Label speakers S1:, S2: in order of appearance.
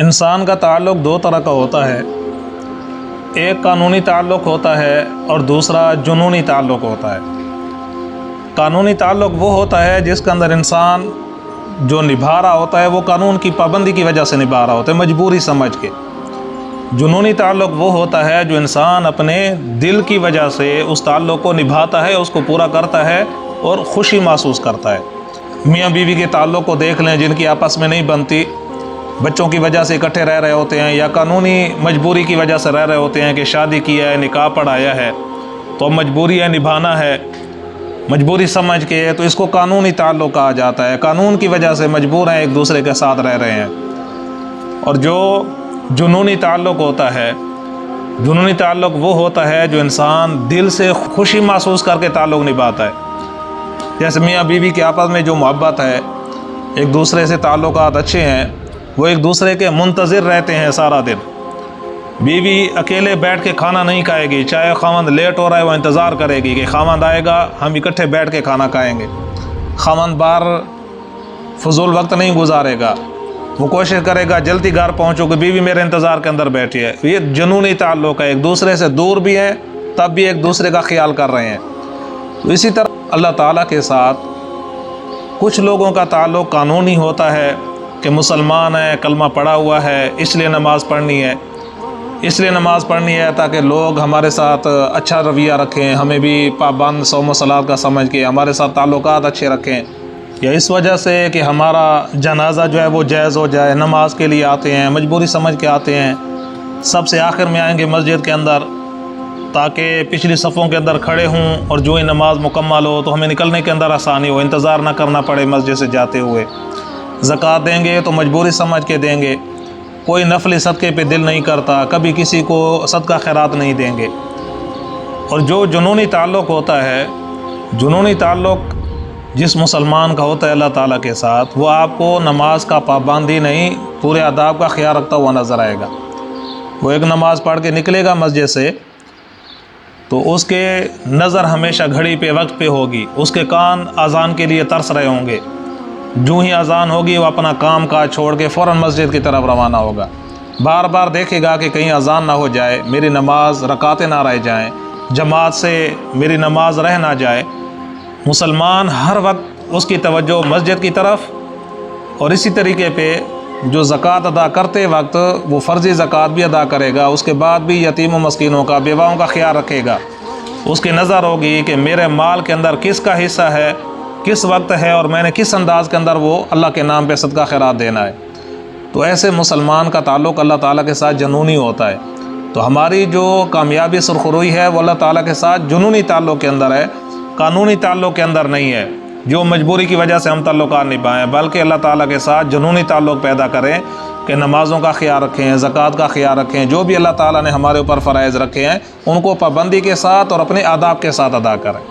S1: انسان کا تعلق دو طرح کا ہوتا ہے، ایک قانونی تعلق ہوتا ہے اور دوسرا جنونی تعلق ہوتا ہے۔ قانونی تعلق وہ ہوتا ہے جس کے اندر انسان جو نبھا رہا ہوتا ہے وہ قانون کی پابندی کی وجہ سے نبھا رہا ہوتا ہے، مجبوری سمجھ کے۔ جنونی تعلق وہ ہوتا ہے جو انسان اپنے دل کی وجہ سے اس تعلق کو نبھاتا ہے، اس کو پورا کرتا ہے اور خوشی محسوس کرتا ہے۔ میاں بیوی کے تعلق کو دیکھ لیں، جن کی آپس میں نہیں بنتی، بچوں کی وجہ سے اکٹھے رہ رہے ہوتے ہیں یا قانونی مجبوری کی وجہ سے رہ رہے ہوتے ہیں کہ شادی کیا ہے، نکاح پڑھایا ہے تو مجبوری ہے، نبھانا ہے، مجبوری سمجھ کے، تو اس کو قانونی تعلق کہا جاتا ہے۔ قانون کی وجہ سے مجبور ہیں، ایک دوسرے کے ساتھ رہ رہے ہیں۔ اور جو جنونی تعلق ہوتا ہے، جنونی تعلق وہ ہوتا ہے جو انسان دل سے خوشی محسوس کر کے تعلق نبھاتا ہے۔ جیسے میاں بیوی کے آپس میں جو محبت ہے، ایک دوسرے سے تعلقات اچھے ہیں، وہ ایک دوسرے کے منتظر رہتے ہیں سارا دن۔ بیوی اکیلے بیٹھ کے کھانا نہیں کھائے گی، چاہے خاوند لیٹ ہو رہا ہے وہ انتظار کرے گی کہ خاوند آئے گا، ہم اکٹھے بیٹھ کے کھانا کھائیں گے۔ خاوند باہر فضول وقت نہیں گزارے گا، وہ کوشش کرے گا جلدی گھر پہنچو کہ بیوی میرے انتظار کے اندر بیٹھی ہے۔ یہ جنونی تعلق ہے، ایک دوسرے سے دور بھی ہیں تب بھی ایک دوسرے کا خیال کر رہے ہیں۔ تو اسی طرح اللہ تعالیٰ کے ساتھ کچھ لوگوں کا تعلق قانونی ہوتا ہے کہ مسلمان ہے، کلمہ پڑھا ہوا ہے، اس لیے نماز پڑھنی ہے، اس لیے نماز پڑھنی ہے تاکہ لوگ ہمارے ساتھ اچھا رویہ رکھیں، ہمیں بھی پابند صوم و صلات کا سمجھ کے ہمارے ساتھ تعلقات اچھے رکھیں، یا اس وجہ سے کہ ہمارا جنازہ جو ہے وہ جائز ہو جائے، نماز کے لیے آتے ہیں، مجبوری سمجھ کے آتے ہیں، سب سے آخر میں آئیں گے مسجد کے اندر تاکہ پچھلی صفوں کے اندر کھڑے ہوں اور جو ہی نماز مکمل ہو تو ہمیں نکلنے کے اندر آسانی ہو، انتظار نہ کرنا پڑے مسجد سے جاتے ہوئے۔ زکوٰۃ دیں گے تو مجبوری سمجھ کے دیں گے، کوئی نفلی صدقے پہ دل نہیں کرتا، کبھی کسی کو صدقہ خیرات نہیں دیں گے۔ اور جو جنونی تعلق ہوتا ہے، جنونی تعلق جس مسلمان کا ہوتا ہے اللہ تعالیٰ کے ساتھ، وہ آپ کو نماز کا پابند ہی نہیں، پورے آداب کا خیال رکھتا ہوا نظر آئے گا۔ وہ ایک نماز پڑھ کے نکلے گا مسجد سے تو اس کے نظر ہمیشہ گھڑی پہ، وقت پہ ہوگی، اس کے کان اذان کے لیے ترس رہے ہوں گے۔ جو ہی اذان ہوگی وہ اپنا کام کاج چھوڑ کے فوراً مسجد کی طرف روانہ ہوگا، بار بار دیکھے گا کہ کہیں اذان نہ ہو جائے، میری نماز رکعتیں نہ رہ جائیں، جماعت سے میری نماز رہ نہ جائے۔ مسلمان ہر وقت اس کی توجہ مسجد کی طرف، اور اسی طریقے پہ جو زکوٰۃ ادا کرتے وقت وہ فرضی زکوٰۃ بھی ادا کرے گا، اس کے بعد بھی یتیم و مسکینوں کا، بیواؤں کا خیال رکھے گا۔ اس کی نظر ہوگی کہ میرے مال کے اندر کس کا حصہ ہے، کس وقت ہے، اور میں نے کس انداز کے اندر وہ اللہ کے نام پہ صدقہ خیرات دینا ہے۔ تو ایسے مسلمان کا تعلق اللہ تعالیٰ کے ساتھ جنونی ہوتا ہے۔ تو ہماری جو کامیابی سرخروئی ہے وہ اللہ تعالیٰ کے ساتھ جنونی تعلق کے اندر ہے، قانونی تعلق کے اندر نہیں ہے جو مجبوری کی وجہ سے ہم تعلقات نبھائیں، بلکہ اللہ تعالیٰ کے ساتھ جنونی تعلق پیدا کریں کہ نمازوں کا خیال رکھیں، زکوٰۃ کا خیال رکھیں، جو بھی اللہ تعالیٰ نے ہمارے اوپر فرائض رکھے ہیں ان کو پابندی کے ساتھ اور اپنے آداب کے ساتھ ادا کریں۔